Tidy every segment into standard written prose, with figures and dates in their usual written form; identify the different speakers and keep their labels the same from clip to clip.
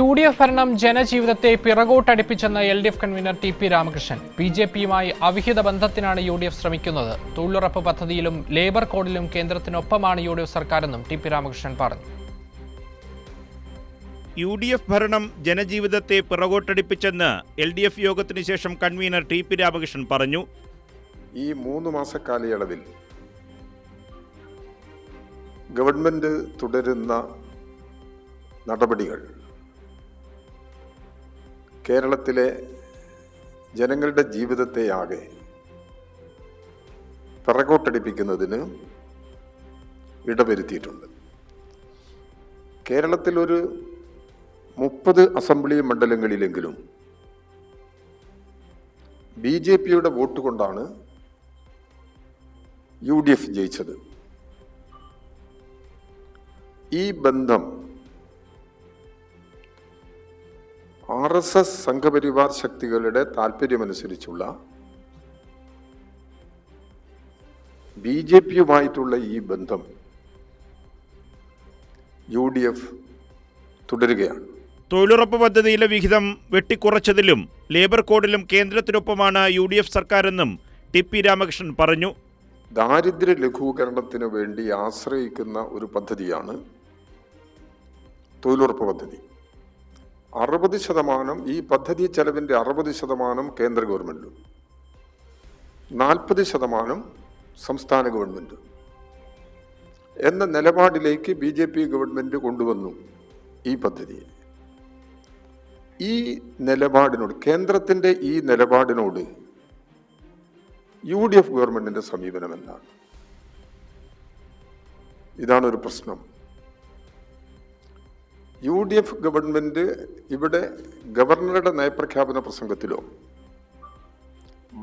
Speaker 1: UDF ഭരണം ജനജീവിതത്തെ പിറകോട്ടടിപ്പിച്ചെന്ന് LDF convener TP Ramakrishnan. BJPയുമായി അവിഹിത ബന്ധത്തിനാണ് UDF ശ്രമിക്കുന്നത്. തൊഴിലുറപ്പ് പദ്ധതിയിലും ലേബർ കോഡിലും കേന്ദ്രത്തിനൊപ്പമാണ് UDF സർക്കാരെന്നും TP രാമകൃഷ്ണൻ പറഞ്ഞു.
Speaker 2: UDF ഭരണം ജനജീവിതത്തെ പിറകോട്ടടിപ്പിച്ചെന്ന് LDF യോഗത്തിന് ശേഷം കൺവീനർ TP രാമകൃഷ്ണൻ പറഞ്ഞു.
Speaker 3: ഈ 3 മാസ കാലയളവിൽ ഗവൺമെന്റ് തുടരുന്ന നടപടികൾ കേരളത്തിലെ ജനങ്ങളുടെ ജീവിതത്തെയാകെ പിറകോട്ടടിപ്പിക്കുന്നതിന് ഇടവരുത്തിയിട്ടുണ്ട്. കേരളത്തിൽ ഒരു 30 അസംബ്ലി മണ്ഡലങ്ങളിലെങ്കിലും BJPയുടെ വോട്ട് കൊണ്ടാണ് UDF ജയിച്ചത്. ഈ ബന്ധം RSS സംഘപരിവാർ ശക്തികളുടെ താല്പര്യമനുസരിച്ചുള്ള BJPയുമായിട്ടുള്ള ഈ ബന്ധം UDF തുടരുകയാണ്.
Speaker 2: തൊഴിലുറപ്പ് പദ്ധതിയിലെ വിഹിതം വെട്ടിക്കുറച്ചതിലും ലേബർ കോഡിലും കേന്ദ്രത്തിനൊപ്പമാണ് UDF സർക്കാരെന്നും TP രാമകൃഷ്ണൻ പറഞ്ഞു.
Speaker 3: ദാരിദ്ര്യ ലഘൂകരണത്തിന് വേണ്ടി ആശ്രയിക്കുന്ന ഒരു പദ്ധതിയാണ് തൊഴിലുറപ്പ് പദ്ധതി. 60% ഈ പദ്ധതി ചെലവിൻ്റെ 60% കേന്ദ്ര ഗവൺമെൻറ്റും 40% സംസ്ഥാന ഗവൺമെൻറ്റും എന്ന നിലപാടിലേക്ക് BJP ഗവൺമെൻറ് കൊണ്ടുവന്നു ഈ പദ്ധതിയെ. ഈ നിലപാടിനോട്, കേന്ദ്രത്തിൻ്റെ ഈ നിലപാടിനോട് UDF ഗവൺമെൻറ്റിൻ്റെ സമീപനം എന്താണ്? ഇതാണൊരു പ്രശ്നം. UDF ഗവൺമെൻറ് ഇവിടെ ഗവർണറുടെ നയപ്രഖ്യാപന പ്രസംഗത്തിലോ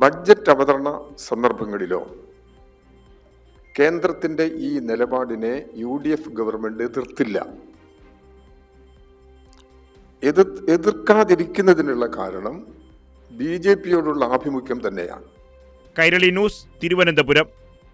Speaker 3: ബഡ്ജറ്റ് അവതരണ സന്ദർഭങ്ങളിലോ കേന്ദ്രത്തിൻ്റെ ഈ നിലപാടിനെ UDF ഗവൺമെൻറ് എതിർത്തില്ല. എതിർക്കാതിരിക്കുന്നതിനുള്ള കാരണം BJPയോടുള്ള ആഭിമുഖ്യം തന്നെയാണ്.
Speaker 2: കൈരളി ന്യൂസ്, തിരുവനന്തപുരം.